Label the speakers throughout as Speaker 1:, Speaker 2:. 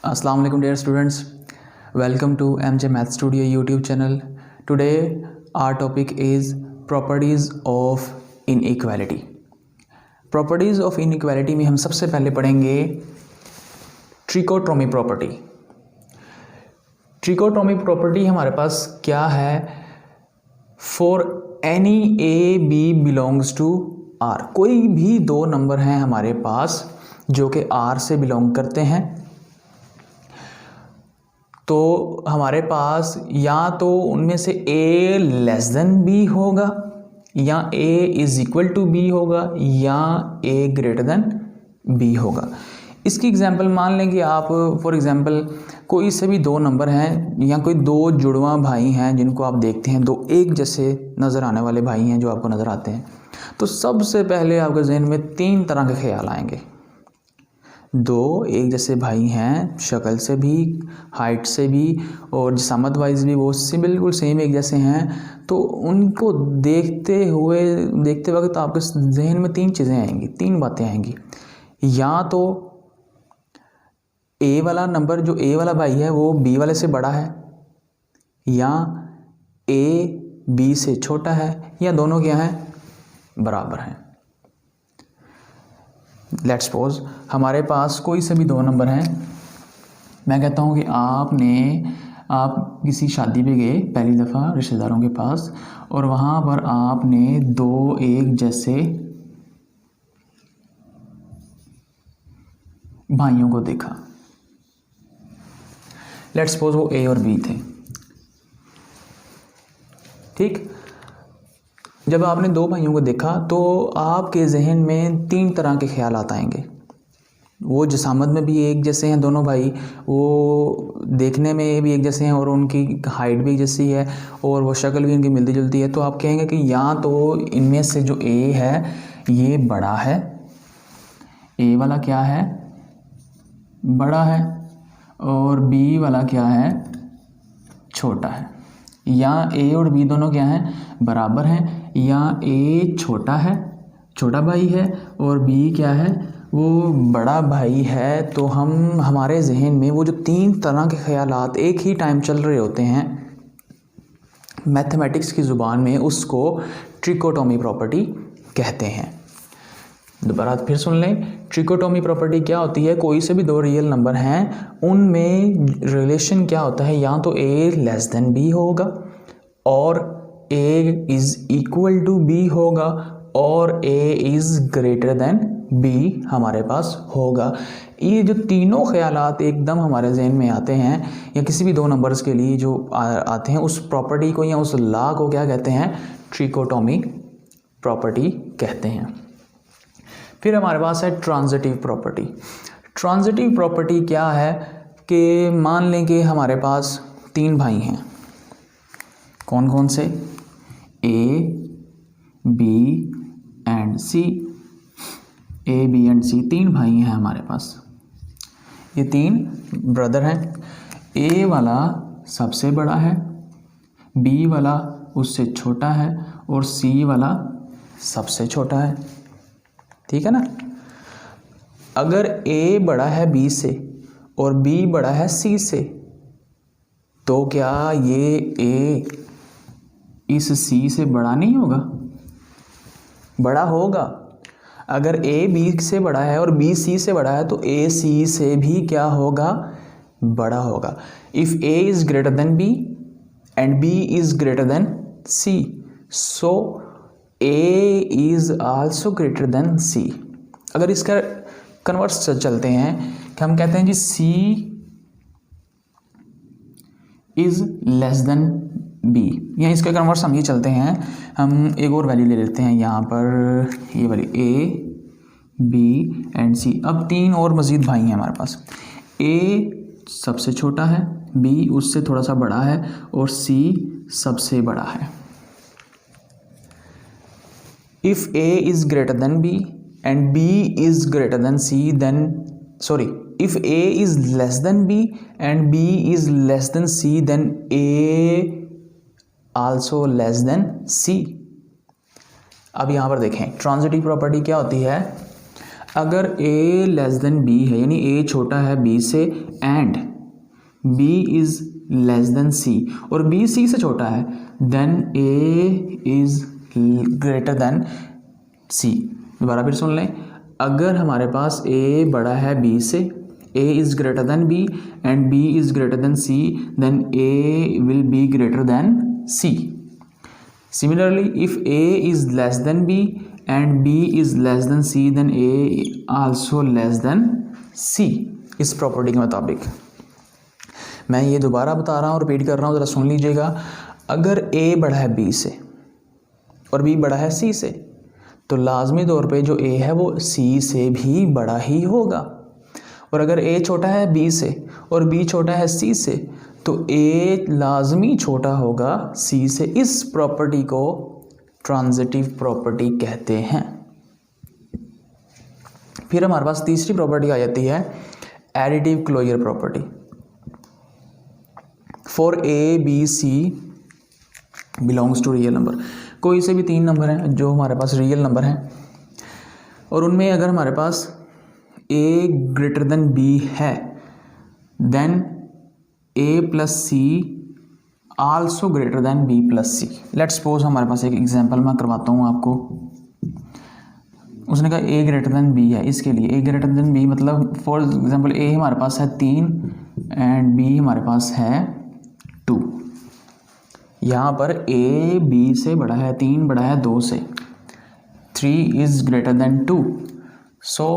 Speaker 1: Assalamu alaikum dear students, welcome to MJ Math Studio YouTube channel. Today our topic is properties of inequality. Properties of inequality में हम सबसे पहले पढ़ेंगे trichotomy property. Trichotomy property हमारे पास क्या है? For any A B belongs to R, कोई भी दो नंबर हैं हमारे पास जो कि आर से बिलोंग करते हैं, तो हमारे पास या तो उनमें से ए लेस देन बी होगा, या ए इज इक्वल टू बी होगा, या ए ग्रेटर देन बी होगा. इसकी एग्जांपल मान लें कि आप फॉर एग्जांपल कोई से भी दो नंबर हैं या कोई दो जुड़वा भाई हैं जिनको आप देखते हैं, दो एक जैसे नज़र आने वाले भाई हैं जो आपको नज़र आते हैं, तो सबसे पहले आपके जहन में तीन तरह के ख्याल आएंगे. दो एक जैसे भाई हैं, शक्ल से भी, हाइट से भी और जिसामत वाइज भी वो से बिल्कुल सेम एक जैसे हैं, तो उनको देखते वक्त तो आपके जहन में तीन चीज़ें आएंगी, तीन बातें आएंगी. या तो ए वाला नंबर, जो ए वाला भाई है वो बी वाले से बड़ा है, या ए बी से छोटा है, या दोनों क्या है? बराबर हैं. लेट्स सपोज हमारे पास कोई से भी दो नंबर हैं. मैं कहता हूँ कि आप किसी शादी पे गए पहली दफ़ा रिश्तेदारों के पास, और वहाँ पर आपने दो एक जैसे भाइयों को देखा. लेट्स सपोज वो ए और बी थे. ठीक, जब आपने दो भाइयों को देखा तो आपके जहन में तीन तरह के ख्यालात आएंगे. वो जिसामत में भी एक जैसे हैं दोनों भाई, वो देखने में भी एक जैसे हैं और उनकी हाइट भी एक जैसी है और वो शक्ल भी उनकी मिलती जुलती है. तो आप कहेंगे कि या तो इनमें से जो ए है ये बड़ा है, ए वाला क्या है? बड़ा है, और बी वाला क्या है? छोटा है. या ए और बी दोनों क्या हैं? बराबर हैं, या ए छोटा है, छोटा भाई है, और बी क्या है? वो बड़ा भाई है. तो हमारे जहन में वो जो तीन तरह के ख्यालात एक ही टाइम चल रहे होते हैं, मैथमेटिक्स की ज़ुबान में उसको ट्रिकोटोमी प्रॉपर्टी कहते हैं. दोबारा फिर सुन लें, ट्रिकोटोमी प्रॉपर्टी क्या होती है? कोई से भी दो रियल नंबर हैं, उनमें रिलेशन क्या होता है? या तो ए लेस देन बी होगा, और A is equal to B होगा, और A is greater than B हमारे पास होगा. ये जो तीनों ख्यालात एकदम हमारे जहन में आते हैं या किसी भी दो नंबर्स के लिए जो आते हैं, उस प्रॉपर्टी को या उस लॉ को क्या कहते हैं? ट्रिकोटोमी प्रॉपर्टी कहते हैं. फिर हमारे पास है ट्रांजिटिव प्रॉपर्टी. ट्रांजिटिव प्रॉपर्टी क्या है कि मान लें कि हमारे पास तीन भाई हैं. कौन कौन से? A B and C. A B and C तीन भाई हैं हमारे पास. ये तीन ब्रदर हैं. ए वाला सबसे बड़ा है, बी वाला उससे छोटा है, और सी वाला सबसे छोटा है. ठीक है ना? अगर ए बड़ा है बी से और बी बड़ा है सी से, तो क्या ये ए इस सी से बड़ा नहीं होगा? बड़ा होगा. अगर ए बी से बड़ा है और बी सी से बड़ा है, तो ए सी से भी क्या होगा? बड़ा होगा. If A is greater than B and B is greater than C, so A is also greater than C. अगर इसका कन्वर्स चलते हैं कि हम कहते हैं जी C is less than B, या इसका कन्वर्स हम ये चलते हैं, हम एक और वैल्यू ले लेते हैं यहाँ पर, ये वाली ए बी एंड सी. अब तीन और मज़ीद भाई हैं हमारे पास. ए सबसे छोटा है, बी उससे थोड़ा सा बड़ा है, और सी सबसे बड़ा है. If A is greater than B and B is greater than C, then if A is less than B and B is less than C, then A also less than C. अब यहाँ पर देखें transitive property क्या होती है? अगर a less than b है, यानी a छोटा है b से and b is less than c और b c से छोटा है, then a is greater than c। दोबारा फिर सुन लें, अगर हमारे पास a बड़ा है b से, a is greater than b and b is greater than c, then a will be greater than c। Similarly, if a is less than b and b is less than c, then a also less than c। इस property के मुताबिक मैं ये दोबारा बता रहा हूँ, repeat कर रहा हूँ, ज़रा सुन लीजिएगा। अगर a बड़ा है b से और b बड़ा है c से, तो लाजमी तौर पे जो a है वो c से भी बड़ा ही होगा। और अगर a छोटा है b से और b छोटा है c से, तो a लाजमी छोटा होगा c से। इस प्रॉपर्टी को ट्रांजिटिव प्रॉपर्टी कहते हैं। फिर हमारे पास तीसरी प्रॉपर्टी आ जाती है additive closure property. For a b c belongs to real number, कोई से भी तीन नंबर हैं जो हमारे पास रियल नंबर हैं और उनमें अगर हमारे पास a ग्रेटर देन b है, then a plus C also greater than b plus C. Let's suppose हमारे पास एक एग्जांपल मैं करवाता हूँ आपको। उसने कहा a ग्रेटर देन b है, इसके लिए a ग्रेटर देन b मतलब फॉर एग्जांपल a हमारे पास है 3 एंड b हमारे पास है 2। यहाँ पर a b से बड़ा है, 3 बड़ा है 2 से, 3 इज़ ग्रेटर देन 2। सो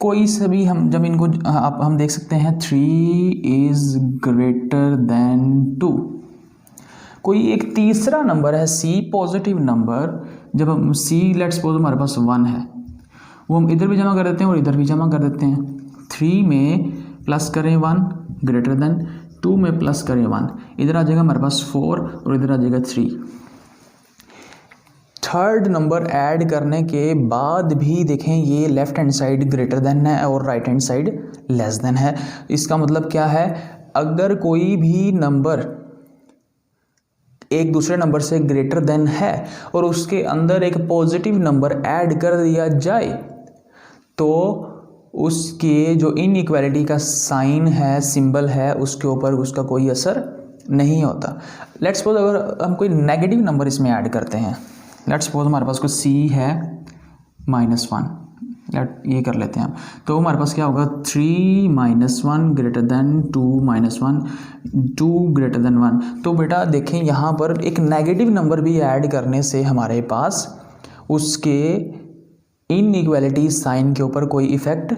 Speaker 1: कोई से भी हम जब इनको हम देख सकते हैं 3 इज़ ग्रेटर देन 2। कोई एक तीसरा नंबर है c पॉजिटिव नंबर, जब हम c लेट्स सपोज हमारे पास 1 है, वो हम इधर भी जमा कर देते हैं और इधर भी जमा कर देते हैं। 3 में प्लस करें 1 ग्रेटर देन, 2 में प्लस करें 1, इधर आ जाएगा हमारे पास 4 और इधर आ जाएगा 3। थर्ड नंबर ऐड करने के बाद भी देखें ये left hand side greater than है और right hand side less than है। इसका मतलब क्या है, अगर कोई भी नंबर एक दूसरे नंबर से ग्रेटर देन है और उसके अंदर एक पॉजिटिव नंबर ऐड कर दिया जाए, तो उसके जो इनइक्वालिटी का साइन है, सिंबल है, उसके ऊपर उसका कोई असर नहीं होता। लेट्स सपोज अगर हम कोई नेगेटिव नंबर इसमें ऐड करते हैं, लेट्स सपोज हमारे पास कोई c है -1, ये कर लेते हैं हम, तो हमारे पास क्या होगा 3 -1 ग्रेटर देन 2 -1, 2 ग्रेटर देन 1। तो बेटा देखें यहाँ पर एक नेगेटिव नंबर भी ऐड करने से हमारे पास उसके इनइक्वालिटी साइन के ऊपर कोई इफ़ेक्ट,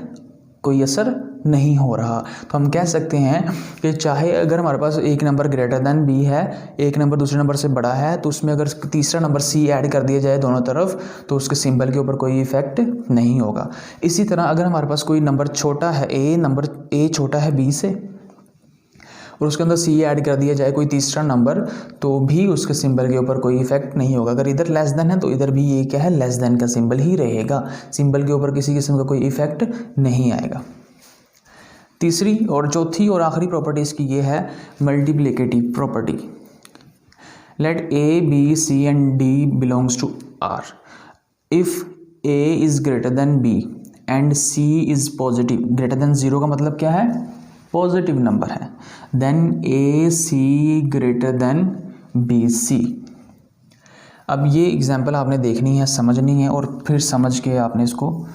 Speaker 1: कोई असर नहीं हो रहा। तो हम कह सकते हैं कि चाहे अगर हमारे पास एक नंबर ग्रेटर देन b है, एक नंबर दूसरे नंबर से बड़ा है, तो उसमें अगर तीसरा नंबर c ऐड कर दिया जाए दोनों तरफ, तो उसके सिंबल के ऊपर कोई इफेक्ट नहीं होगा। इसी तरह अगर हमारे पास कोई नंबर छोटा है, a छोटा है b से और उसके अंदर c ऐड कर दिया जाए कोई तीसरा नंबर, तो भी उसके सिंबल के ऊपर कोई इफेक्ट नहीं होगा। अगर इधर लेस देन है तो इधर भी ये क्या है, लेस देन का सिंबल ही रहेगा, सिंबल के ऊपर किसी किस्म का कोई इफेक्ट नहीं आएगा। तीसरी और चौथी और आखिरी प्रॉपर्टी इसकी ये है multiplicative property. Let a b c and d belongs to r। If a is greater than b and c is positive, greater than 0 का मतलब क्या है, पॉजिटिव नंबर है, then a c greater than b c। अब ये example आपने देखनी है, समझनी है और फिर समझ के आपने इसको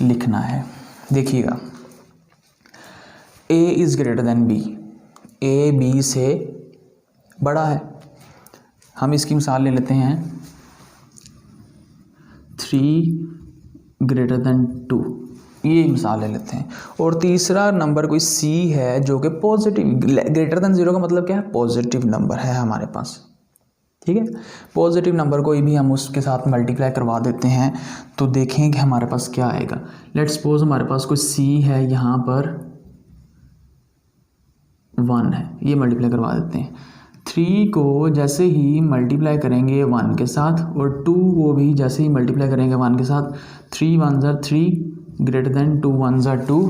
Speaker 1: लिखना है। देखिएगा, a is greater than b, a b से बड़ा है। हम इसकी मिसाल ले लेते हैं 3 ग्रेटर देन 2, ये मिसाल ले लेते हैं। और तीसरा नंबर कोई c है जो कि पॉजिटिव, ग्रेटर देन 0 का मतलब क्या है, पॉजिटिव नंबर है हमारे पास, ठीक है। पॉजिटिव नंबर कोई भी हम उसके साथ मल्टीप्लाई करवा देते हैं, तो देखें कि हमारे पास क्या आएगा। लेट्स सपोज हमारे पास कोई c है, यहाँ पर 1 है, ये मल्टीप्लाई करवा देते हैं। 3 को जैसे ही मल्टीप्लाई करेंगे 1 के साथ और 2 को भी जैसे ही मल्टीप्लाई करेंगे 1 के साथ, 3 1 3 ग्रेटर देन 2 1 2,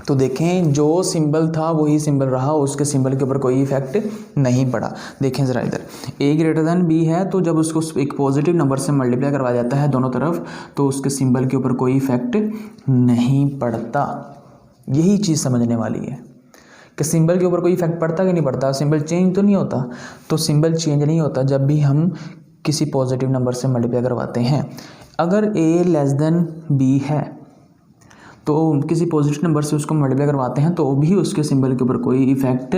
Speaker 1: तो देखें जो सिंबल था वही सिंबल रहा, उसके सिंबल के ऊपर कोई इफेक्ट नहीं पड़ा। देखें ज़रा इधर, a ग्रेटर देन b है तो जब उसको एक पॉजिटिव नंबर से मल्टीप्लाई करवाया जाता है दोनों तरफ तो उसके सिंबल के ऊपर कोई इफेक्ट नहीं पड़ता। यही चीज़ समझने वाली है कि सिंबल के ऊपर कोई इफेक्ट पड़ता कि नहीं पड़ता, सिंबल चेंज तो नहीं होता। तो सिंबल चेंज नहीं होता जब भी हम किसी पॉजिटिव नंबर से मल्टीप्लाई करवाते हैं। अगर a लेस देन b है तो किसी पॉजिटिव नंबर से उसको मल्टीप्लाई करवाते हैं तो भी उसके सिंबल के ऊपर कोई इफेक्ट,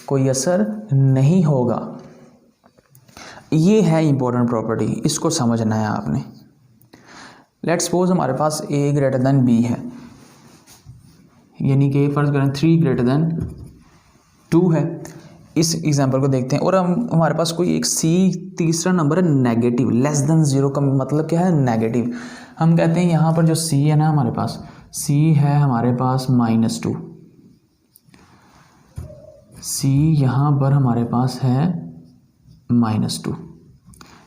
Speaker 1: कोई असर नहीं होगा। ये है इंपॉर्टेंट प्रॉपर्टी, इसको समझना है आपने। लेट्स सपोज हमारे पास a ग्रेटर देन b है, यानी कि फर्ज करें 3 ग्रेटर देन 2 है। इस एग्जांपल को देखते हैं और हमारे पास कोई एक c तीसरा नंबर है नेगेटिव, लेस देन 0 का मतलब क्या है, नेगेटिव। हम कहते हैं यहाँ पर जो c है ना, हमारे पास c है हमारे पास -2, c यहाँ पर हमारे पास है -2।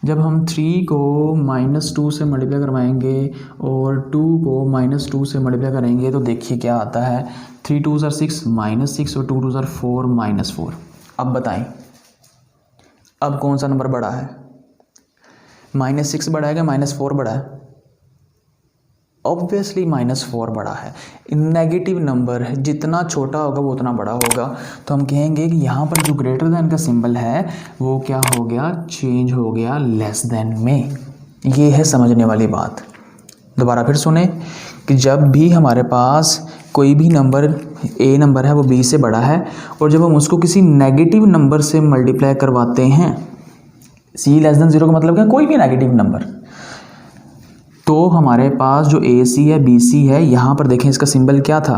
Speaker 1: जब हम 3 को -2 से मल्टीप्लाई करवाएंगे और 2 को -2 से मल्टीप्लाई करेंगे तो देखिए क्या आता है, 3 2 6 -6 और 2 2 4 -4। अब बताएं अब कौन सा नंबर बड़ा है, -6 बड़ा है कि -4 बड़ा है? ऑब्वियसली -4 बड़ा है। नेगेटिव नंबर है, जितना छोटा होगा वो उतना बड़ा होगा। तो हम कहेंगे कि यहाँ पर जो ग्रेटर देन का सिंबल है वो क्या हो गया, चेंज हो गया लेस देन में। ये है समझने वाली बात। दोबारा फिर सुने कि जब भी हमारे पास कोई भी नंबर a नंबर है वो b से बड़ा है और जब हम उसको किसी नेगेटिव नंबर से मल्टीप्लाई करवाते हैं, c लेस देन 0 का मतलब क्या, कोई भी नेगेटिव नंबर, तो हमारे पास जो AC है BC है, यहाँ पर देखें इसका सिंबल क्या था,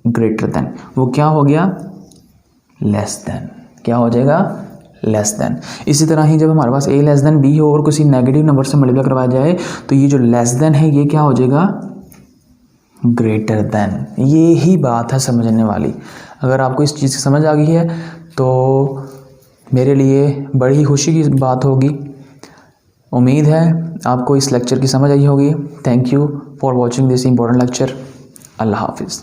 Speaker 1: ग्रेटर देन, वो क्या हो गया, लेस देन। क्या हो जाएगा, लेस देन। इसी तरह ही जब हमारे पास a लेस देन b हो और किसी नेगेटिव नंबर से मल्टीप्लाई करवाया जाए तो ये जो लेस देन है ये क्या हो जाएगा, ग्रेटर देन। ये ही बात है समझने वाली। अगर आपको इस चीज़ की समझ आ गई है तो मेरे लिए बड़ी ही खुशी की बात होगी। उम्मीद है आपको इस लेक्चर की समझ आई होगी। Thank you for watching this important lecture. अल्लाह हाफिज़।